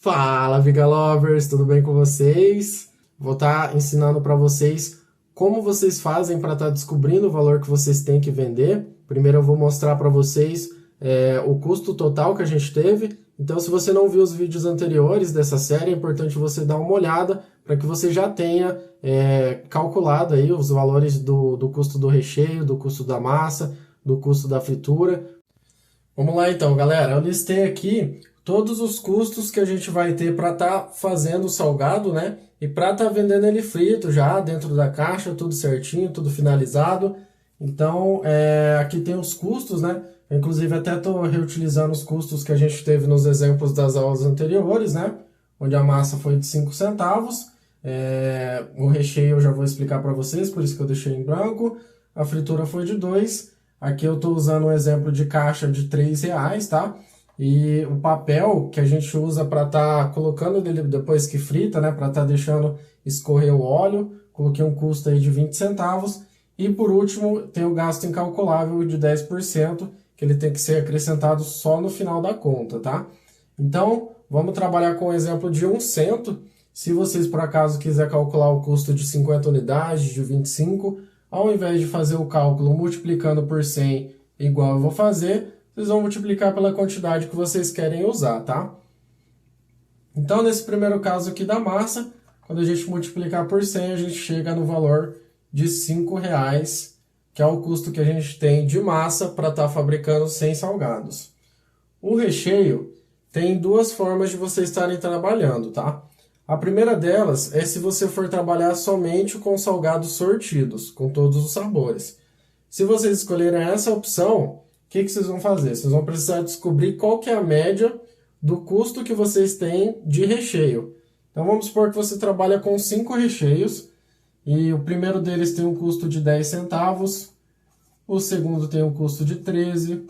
Fala, Viga Lovers, tudo bem com vocês? Vou estar ensinando para vocês como vocês fazem para estar descobrindo o valor que vocês têm que vender. Primeiro eu vou mostrar para vocês o custo total que a gente teve. Então, se você não viu os vídeos anteriores dessa série, é importante você dar uma olhada para que você já tenha calculado aí os valores do custo do recheio, do custo da massa, do custo da fritura. Vamos lá então, galera. Eu listei aqui todos os custos que a gente vai ter para estar fazendo o salgado, né? E para estar vendendo ele frito já dentro da caixa, tudo certinho, tudo finalizado. Então, aqui tem os custos, né? Inclusive, até estou reutilizando os custos que a gente teve nos exemplos das aulas anteriores, né? Onde a massa foi de 5 centavos. O recheio eu já vou explicar para vocês, por isso que eu deixei em branco. A fritura foi de 2. Aqui eu estou usando um exemplo de caixa de R$3, tá? E o papel que a gente usa para estar colocando dele depois que frita, né? Para estar deixando escorrer o óleo. Coloquei um custo aí de 20 centavos. E por último, tem o gasto incalculável de 10%, que ele tem que ser acrescentado só no final da conta, tá? Então, vamos trabalhar com o exemplo de 1 cento. Se vocês por acaso quiser calcular o custo de 50 unidades, de 25, ao invés de fazer o cálculo multiplicando por 100, igual eu vou fazer, vocês vão multiplicar pela quantidade que vocês querem usar, tá? Então, nesse primeiro caso aqui da massa, quando a gente multiplicar por 100, a gente chega no valor de R$5, que é o custo que a gente tem de massa para estar fabricando 100 salgados. O recheio tem duas formas de vocês estarem trabalhando, tá? A primeira delas é se você for trabalhar somente com salgados sortidos, com todos os sabores. Se vocês escolherem essa opção, o que vocês vão fazer? Vocês vão precisar descobrir qual que é a média do custo que vocês têm de recheio. Então vamos supor que você trabalha com 5 recheios, e o primeiro deles tem um custo de 10 centavos, o segundo tem um custo de 13,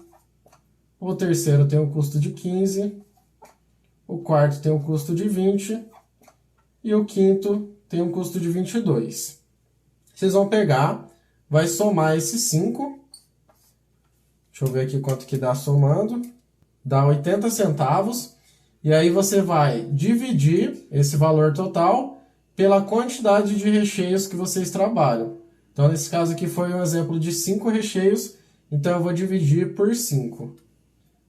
o terceiro tem um custo de 15, o quarto tem um custo de 20, e o quinto tem um custo de 22. Vocês vão pegar, vai somar esses 5. Deixa eu ver aqui quanto que dá somando. Dá 80 centavos. E aí você vai dividir esse valor total pela quantidade de recheios que vocês trabalham. Então, nesse caso aqui foi um exemplo de 5 recheios. Então, eu vou dividir por 5.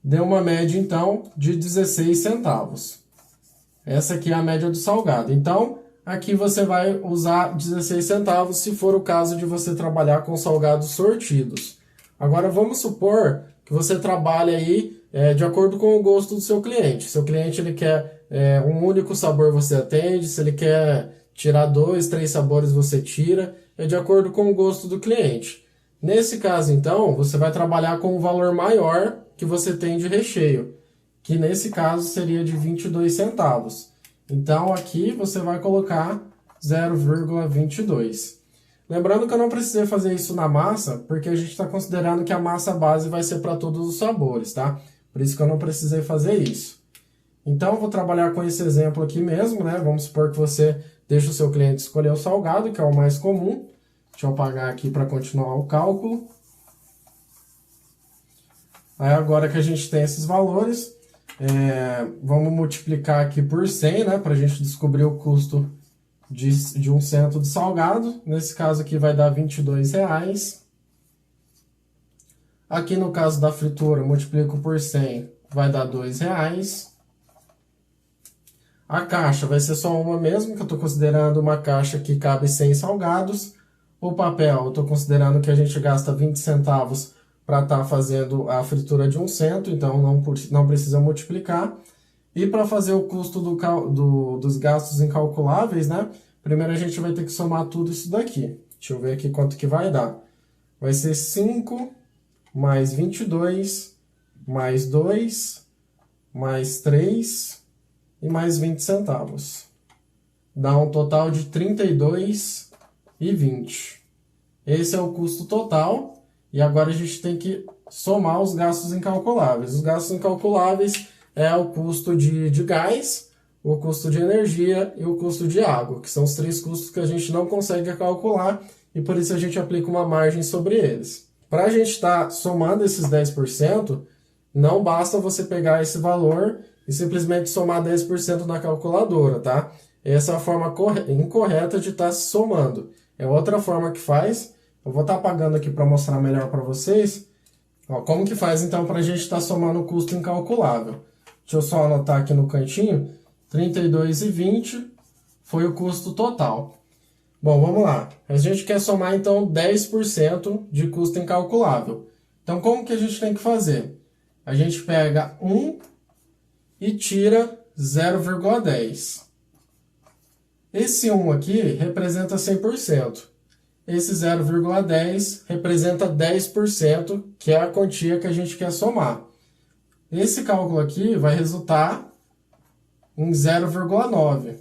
Deu uma média, então, de 16 centavos. Essa aqui é a média do salgado. Então, aqui você vai usar 16 centavos se for o caso de você trabalhar com salgados sortidos. Agora, vamos supor que você trabalha aí de acordo com o gosto do seu cliente. Seu cliente ele quer um único sabor, você atende. Se ele quer tirar 2, 3 sabores, você tira. É de acordo com o gosto do cliente. Nesse caso, então, você vai trabalhar com um valor maior que você tem de recheio, que nesse caso seria de 22 centavos. Então, aqui você vai colocar 0,22. Lembrando que eu não precisei fazer isso na massa, porque a gente está considerando que a massa base vai ser para todos os sabores, tá? Por isso que eu não precisei fazer isso. Então, eu vou trabalhar com esse exemplo aqui mesmo, né? Vamos supor que você deixa o seu cliente escolher o salgado, que é o mais comum. Deixa eu apagar aqui para continuar o cálculo. Aí, agora que a gente tem esses valores, vamos multiplicar aqui por 100, né? Para a gente descobrir o custo de 1 cento de salgado. Nesse caso aqui vai dar R$22. Aqui no caso da fritura, multiplico por 100, vai dar R$2. A caixa vai ser só uma mesmo, que eu estou considerando uma caixa que cabe 100 salgados. O papel, eu estou considerando que a gente gasta 20 centavos para estar fazendo a fritura de 1 cento, então não precisa multiplicar. E para fazer o custo dos gastos incalculáveis, né? Primeiro a gente vai ter que somar tudo isso daqui. Deixa eu ver aqui quanto que vai dar. Vai ser 5 mais 22, mais 2, mais 3 e mais 20 centavos. Dá um total de 32,20. Esse é o custo total. E agora a gente tem que somar os gastos incalculáveis. Os gastos incalculáveis é o custo de gás, o custo de energia e o custo de água, que são os 3 custos que a gente não consegue calcular e por isso a gente aplica uma margem sobre eles. Para a gente estar somando esses 10%, não basta você pegar esse valor e simplesmente somar 10% na calculadora, tá? Essa é a forma incorreta de estar somando. É outra forma que faz. Eu vou estar apagando aqui para mostrar melhor para vocês. Ó, como que faz então para a gente estar somando o custo incalculável? Deixa eu só anotar aqui no cantinho. 32,20 foi o custo total. Bom, vamos lá. A gente quer somar então 10% de custo incalculável. Então como que a gente tem que fazer? A gente pega 1 e tira 0,10. Esse 1 aqui representa 100%. Esse 0,10 representa 10%, que é a quantia que a gente quer somar. Esse cálculo aqui vai resultar em 0,9.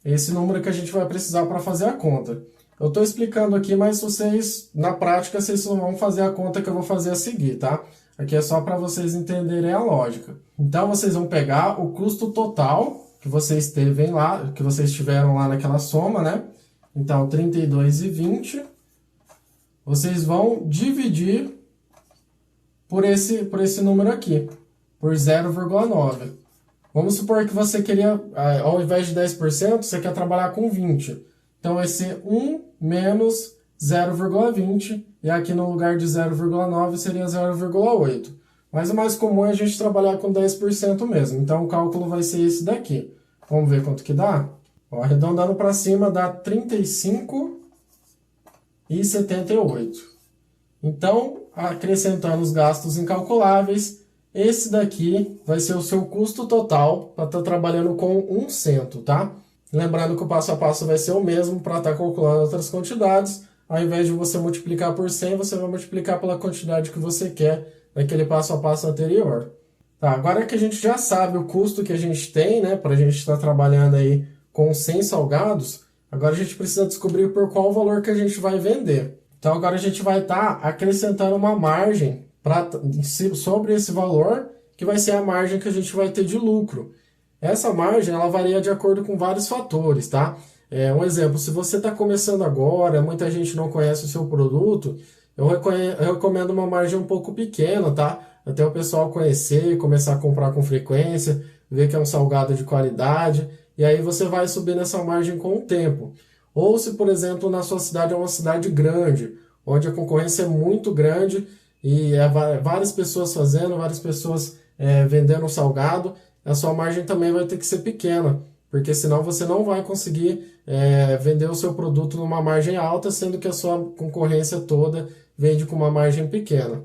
Esse número que a gente vai precisar para fazer a conta. Eu estou explicando aqui, mas vocês, na prática, vocês não vão fazer a conta que eu vou fazer a seguir, tá? Aqui é só para vocês entenderem a lógica. Então, vocês vão pegar o custo total que vocês tiveram lá naquela soma, né? Então, 32,20, vocês vão dividir por esse número aqui, por 0,9. Vamos supor que você queria, ao invés de 10%, você quer trabalhar com 20. Então, vai ser 1 menos 0,20, e aqui no lugar de 0,9 seria 0,8. Mas o mais comum é a gente trabalhar com 10% mesmo. Então, o cálculo vai ser esse daqui. Vamos ver quanto que dá? Ó, arredondando para cima dá 35,78. Então, acrescentando os gastos incalculáveis, esse daqui vai ser o seu custo total para estar trabalhando com 1 cento, tá? Lembrando que o passo a passo vai ser o mesmo para estar calculando outras quantidades. Ao invés de você multiplicar por 100, você vai multiplicar pela quantidade que você quer naquele passo a passo anterior. Tá, agora que a gente já sabe o custo que a gente tem, né, para a gente estar trabalhando aí com 100 salgados, agora a gente precisa descobrir por qual valor que a gente vai vender. Então agora a gente vai estar acrescentando uma margem sobre esse valor, que vai ser a margem que a gente vai ter de lucro. Essa margem ela varia de acordo com vários fatores, tá? Um exemplo, se você está começando agora, muita gente não conhece o seu produto, eu recomendo uma margem um pouco pequena, tá? Até o pessoal conhecer, começar a comprar com frequência, ver que é um salgado de qualidade, e aí você vai subir nessa margem com o tempo. Ou se, por exemplo, na sua cidade é uma cidade grande, onde a concorrência é muito grande, e várias pessoas fazendo, várias pessoas vendendo salgado, a sua margem também vai ter que ser pequena, porque senão você não vai conseguir vender o seu produto numa margem alta, sendo que a sua concorrência toda vende com uma margem pequena.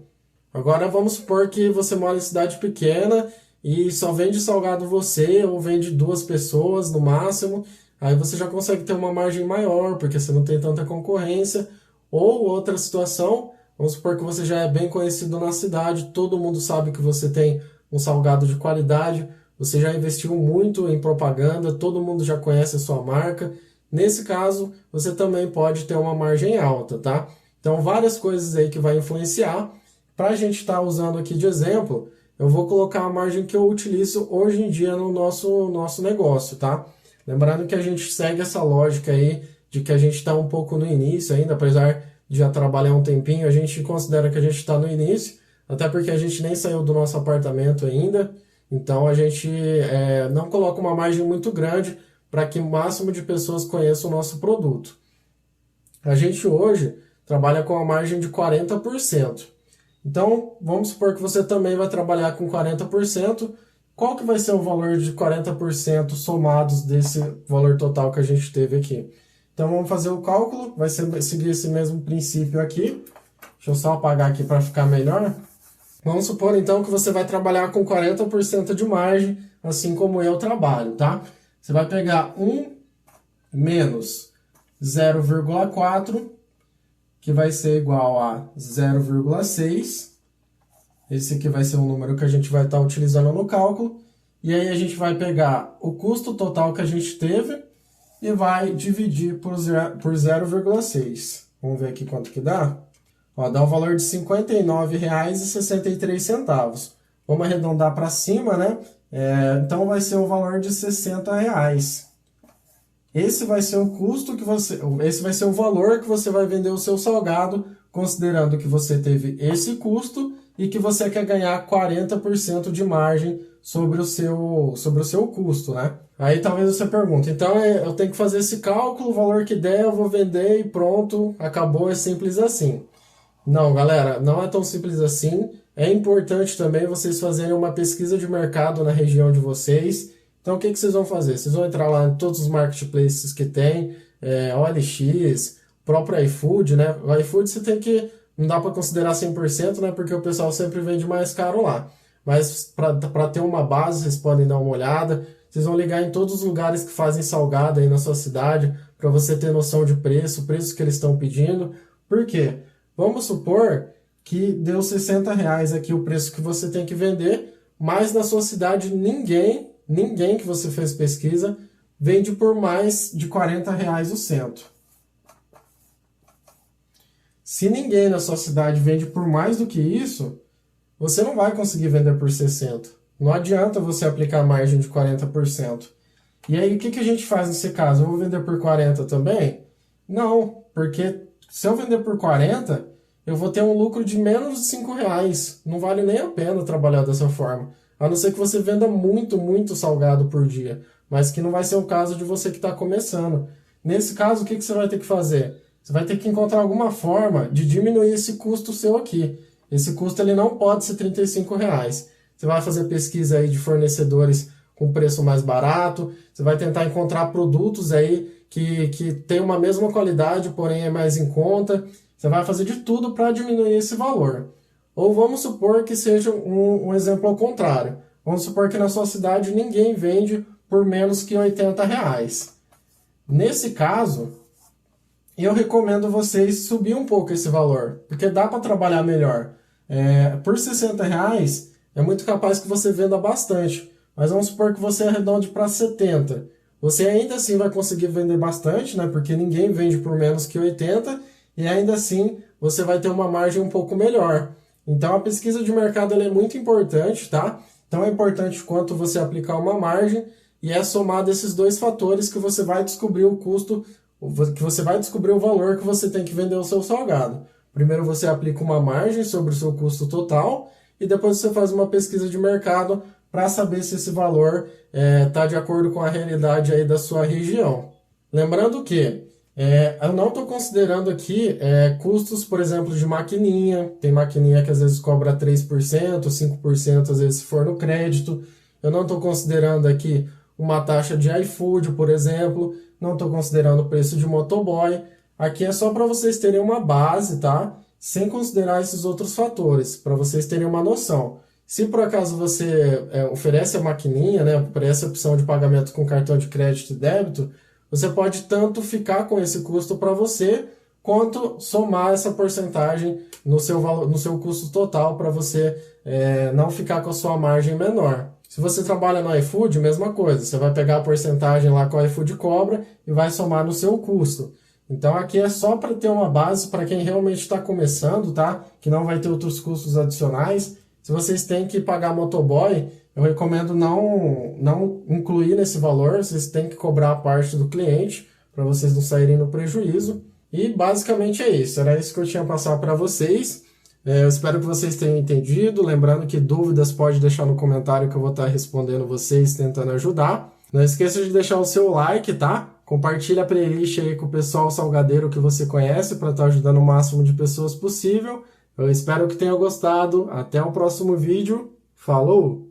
Agora vamos supor que você mora em cidade pequena e só vende salgado você, ou vende 2 pessoas no máximo, aí você já consegue ter uma margem maior, porque você não tem tanta concorrência. Ou outra situação, vamos supor que você já é bem conhecido na cidade, todo mundo sabe que você tem um salgado de qualidade, você já investiu muito em propaganda, todo mundo já conhece a sua marca. Nesse caso, você também pode ter uma margem alta, tá? Então, várias coisas aí que vai influenciar. Para a gente estar usando aqui de exemplo, eu vou colocar a margem que eu utilizo hoje em dia no nosso negócio, tá? Lembrando que a gente segue essa lógica aí de que a gente está um pouco no início ainda, apesar de já trabalhar um tempinho, a gente considera que a gente está no início, até porque a gente nem saiu do nosso apartamento ainda, então a gente não coloca uma margem muito grande para que o máximo de pessoas conheçam o nosso produto. A gente hoje trabalha com a margem de 40%. Então, vamos supor que você também vai trabalhar com 40%. Qual que vai ser o valor de 40% somados desse valor total que a gente teve aqui? Então, vamos fazer o cálculo. Vai seguir esse mesmo princípio aqui. Deixa eu só apagar aqui para ficar melhor. Vamos supor, então, que você vai trabalhar com 40% de margem, assim como eu trabalho, tá? Você vai pegar 1 menos 0,4, que vai ser igual a 0,6. Esse aqui vai ser o número que a gente vai estar utilizando no cálculo. E aí a gente vai pegar o custo total que a gente teve e vai dividir por 0,6. Vamos ver aqui quanto que dá. Ó, dá um valor de R$ 59,63. Vamos arredondar para cima, né? Então vai ser um valor de R$ 60. Esse vai ser o custo esse vai ser o valor que você vai vender o seu salgado, considerando que você teve esse custo e que você quer ganhar 40% de margem sobre o seu custo, né? Aí talvez você pergunte, então eu tenho que fazer esse cálculo, o valor que der eu vou vender e pronto, acabou, é simples assim. Não, galera, não é tão simples assim. É importante também vocês fazerem uma pesquisa de mercado na região de vocês. Então, o que vocês vão fazer? Vocês vão entrar lá em todos os marketplaces que tem, OLX, próprio iFood, né? O iFood você tem que, não dá para considerar 100%, né? Porque o pessoal sempre vende mais caro lá. Mas para ter uma base, vocês podem dar uma olhada. Vocês vão ligar em todos os lugares que fazem salgado aí na sua cidade, para você ter noção de preço, o preço que eles estão pedindo. Por quê? Vamos supor que deu R$60 aqui o preço que você tem que vender, mas na sua cidade ninguém que você fez pesquisa vende por mais de R$40 o cento. Se ninguém na sua cidade vende por mais do que isso, você não vai conseguir vender por 60. Não adianta você aplicar margem de 40%. E aí o que a gente faz nesse caso? Eu vou vender por 40 também? Não, porque se eu vender por 40, eu vou ter um lucro de menos de R$5. Não vale nem a pena trabalhar dessa forma. A não ser que você venda muito, muito salgado por dia. Mas que não vai ser o caso de você que está começando. Nesse caso, o que você vai ter que fazer? Você vai ter que encontrar alguma forma de diminuir esse custo seu aqui. Esse custo ele não pode ser R$35. Você vai fazer pesquisa aí de fornecedores com preço mais barato. Você vai tentar encontrar produtos aí que tem uma mesma qualidade, porém é mais em conta. Você vai fazer de tudo para diminuir esse valor. Ou vamos supor que seja um exemplo ao contrário. Vamos supor que na sua cidade ninguém vende por menos que R$80. Nesse caso, eu recomendo vocês subir um pouco esse valor, porque dá para trabalhar melhor. Por R$60 é muito capaz que você venda bastante, mas vamos supor que você arredonde para 70. Você ainda assim vai conseguir vender bastante, né? Porque ninguém vende por menos que 80 e ainda assim você vai ter uma margem um pouco melhor. Então a pesquisa de mercado ela é muito importante, tá? Então é importante quanto você aplicar uma margem e é somado esses dois fatores que você vai descobrir o custo, que você vai descobrir o valor que você tem que vender o seu salgado. Primeiro você aplica uma margem sobre o seu custo total e depois você faz uma pesquisa de mercado para saber se esse valor está de acordo com a realidade aí da sua região. Lembrando que eu não estou considerando aqui custos, por exemplo, de maquininha. Tem maquininha que às vezes cobra 3%, 5% às vezes se for no crédito. Eu não estou considerando aqui uma taxa de iFood, por exemplo. Não estou considerando o preço de motoboy. Aqui é só para vocês terem uma base, tá? Sem considerar esses outros fatores, para vocês terem uma noção. Se por acaso você oferece a maquininha, né, oferece a opção de pagamento com cartão de crédito e débito, você pode tanto ficar com esse custo para você, quanto somar essa porcentagem no seu custo total para você não ficar com a sua margem menor. Se você trabalha no iFood, mesma coisa. Você vai pegar a porcentagem lá que o iFood cobra e vai somar no seu custo. Então aqui é só para ter uma base para quem realmente está começando, tá? Que não vai ter outros custos adicionais. Se vocês têm que pagar motoboy, eu recomendo não incluir nesse valor. Vocês têm que cobrar a parte do cliente para vocês não saírem no prejuízo. E basicamente é isso. Era isso que eu tinha a passar para vocês. Eu espero que vocês tenham entendido. Lembrando que dúvidas pode deixar no comentário que eu vou estar respondendo vocês, tentando ajudar. Não esqueça de deixar o seu like, tá? Compartilha a playlist aí com o pessoal salgadeiro que você conhece para estar ajudando o máximo de pessoas possível. Eu espero que tenham gostado. Até o próximo vídeo. Falou!